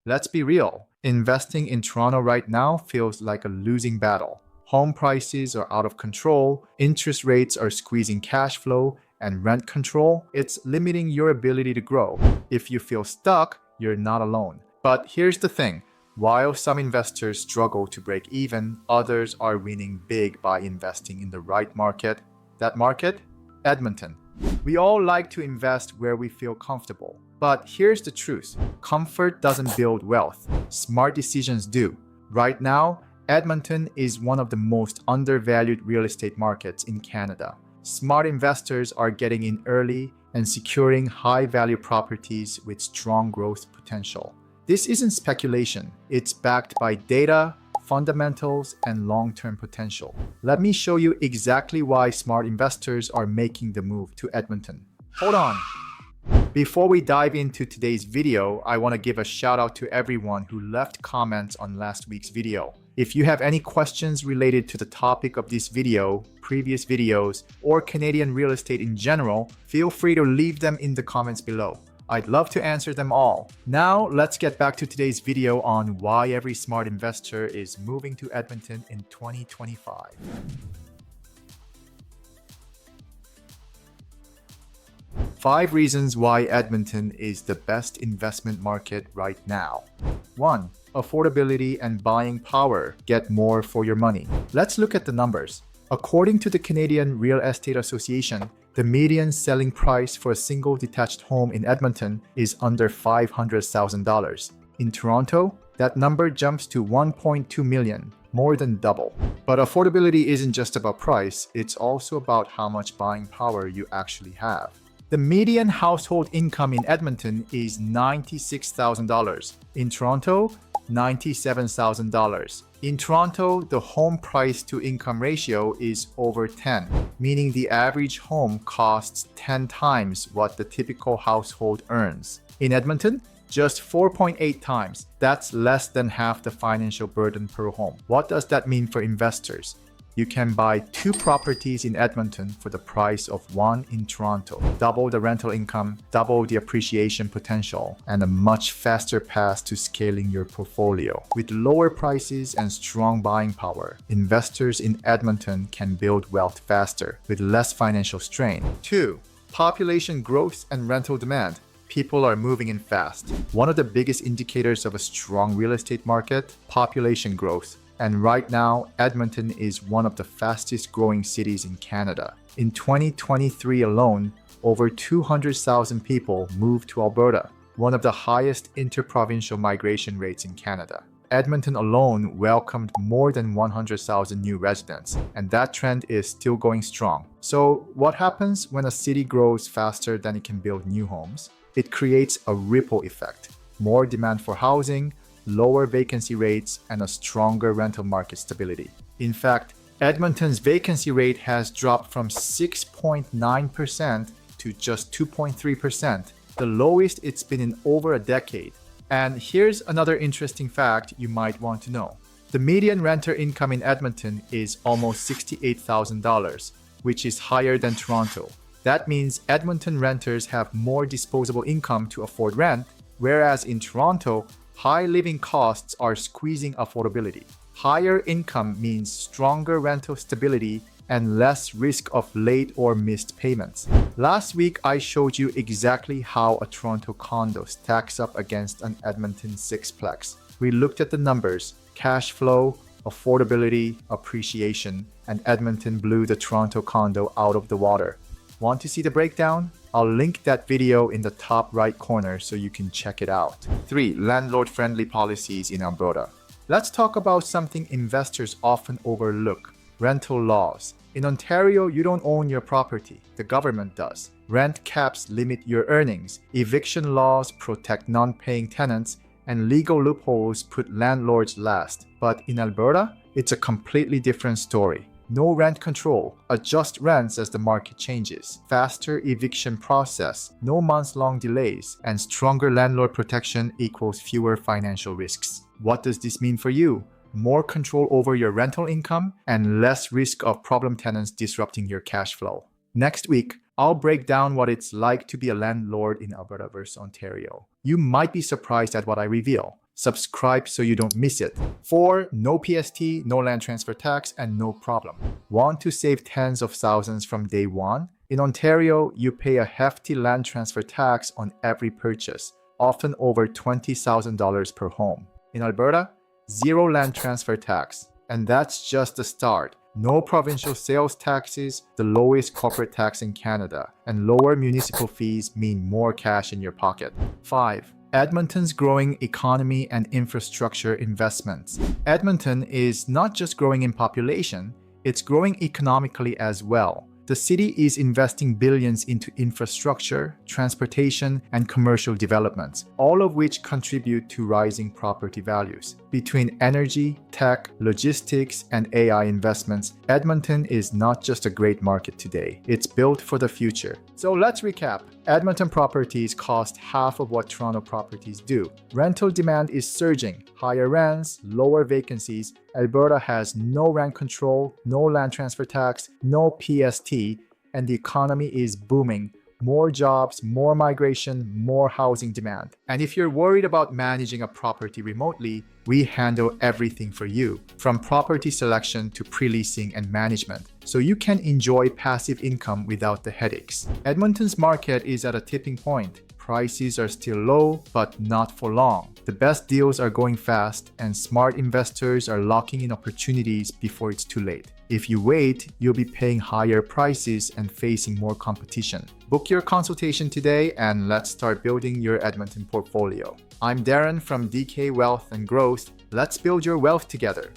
Let's be real. Investing in Toronto right now feels like a losing battle. Home prices are out of control, interest rates are squeezing cash flow, and rent control, it's limiting your ability to grow. If you feel stuck, you're not alone. But here's the thing. While some investors struggle to break even, others are winning big by investing in the right market. That market? Edmonton. We all like to invest where we feel comfortable. But here's the truth. Comfort doesn't build wealth. Smart decisions do. Right now, Edmonton is one of the most undervalued real estate markets in Canada. Smart investors are getting in early and securing high-value properties with strong growth potential. This isn't speculation. It's backed by data, fundamentals, and long-term potential. Let me show you exactly why smart investors are making the move to Edmonton. Hold on. Before we dive into today's video, I want to give a shout out to everyone who left comments on last week's video. If you have any questions related to the topic of this video, previous videos, or Canadian real estate in general, feel free to leave them in the comments below. I'd love to answer them all. Now, let's get back to today's video on why every smart investor is moving to Edmonton in 2025. 5 reasons why Edmonton is the best investment market right now. 1. Affordability and buying power. Get more for your money. Let's look at the numbers. According to the Canadian Real Estate Association, the median selling price for a single detached home in Edmonton is under $500,000. In Toronto, that number jumps to $1.2 million, more than double. But affordability isn't just about price, it's also about how much buying power you actually have. The median household income in Edmonton is $96,000. In Toronto, $97,000. In Toronto, the home price to income ratio is over 10, meaning the average home costs 10 times what the typical household earns. In Edmonton, just 4.8 times. That's less than half the financial burden per home. What does that mean for investors? You can buy 2 properties in Edmonton for the price of 1 in Toronto. Double the rental income, double the appreciation potential, and a much faster path to scaling your portfolio. With lower prices and strong buying power, investors in Edmonton can build wealth faster with less financial strain. 2. Population growth and rental demand. People are moving in fast. One of the biggest indicators of a strong real estate market, population growth. And right now, Edmonton is one of the fastest growing cities in Canada. In 2023 alone, over 200,000 people moved to Alberta, one of the highest interprovincial migration rates in Canada. Edmonton alone welcomed more than 100,000 new residents, and that trend is still going strong. So what happens when a city grows faster than it can build new homes? It creates a ripple effect. More demand for housing, lower vacancy rates, and a stronger rental market stability. In fact, Edmonton's vacancy rate has dropped from 6.9% to just 2.3%, the lowest it's been in over a decade. And here's another interesting fact you might want to know. The median renter income in Edmonton is almost $68,000, which is higher than Toronto. That means Edmonton renters have more disposable income to afford rent, whereas in Toronto, high living costs are squeezing affordability. Higher income means stronger rental stability and less risk of late or missed payments. Last week, I showed you exactly how a Toronto condo stacks up against an Edmonton sixplex. We looked at the numbers, cash flow, affordability, appreciation, and Edmonton blew the Toronto condo out of the water. Want to see the breakdown? I'll link that video in the top right corner so you can check it out. 3. Landlord-friendly policies in Alberta. Let's talk about something investors often overlook: rental laws. In Ontario, you don't own your property. The government does. Rent caps limit your earnings. Eviction laws protect non-paying tenants, and legal loopholes put landlords last. But in Alberta, it's a completely different story. No rent control, adjust rents as the market changes, faster eviction process, no months-long delays, and stronger landlord protection equals fewer financial risks. What does this mean for you? More control over your rental income and less risk of problem tenants disrupting your cash flow. Next week, I'll break down what it's like to be a landlord in Alberta versus Ontario. You might be surprised at what I reveal. Subscribe so you don't miss it. 4. No PST, no land transfer tax, and no problem. Want to save tens of thousands from day one? In Ontario, you pay a hefty land transfer tax on every purchase, often over $20,000 per home. In Alberta, zero land transfer tax. And that's just the start. No provincial sales taxes, the lowest corporate tax in Canada, and lower municipal fees mean more cash in your pocket. 5. Edmonton's growing economy and infrastructure investments. Edmonton is not just growing in population, it's growing economically as well. The city is investing billions into infrastructure, transportation, and commercial developments, all of which contribute to rising property values. Between energy, tech, logistics, and AI investments, Edmonton is not just a great market today, it's built for the future. So let's recap. Edmonton properties cost half of what Toronto properties do. Rental demand is surging, higher rents, lower vacancies. Alberta has no rent control, no land transfer tax, no PST, and the economy is booming. More jobs, more migration, more housing demand. And if you're worried about managing a property remotely, we handle everything for you, from property selection to pre-leasing and management, so you can enjoy passive income without the headaches. Edmonton's market is at a tipping point. Prices are still low, but not for long. The best deals are going fast, and smart investors are locking in opportunities before it's too late. If you wait, you'll be paying higher prices and facing more competition. Book your consultation today and let's start building your Edmonton portfolio. I'm Darren from DK Wealth and Growth. Let's build your wealth together.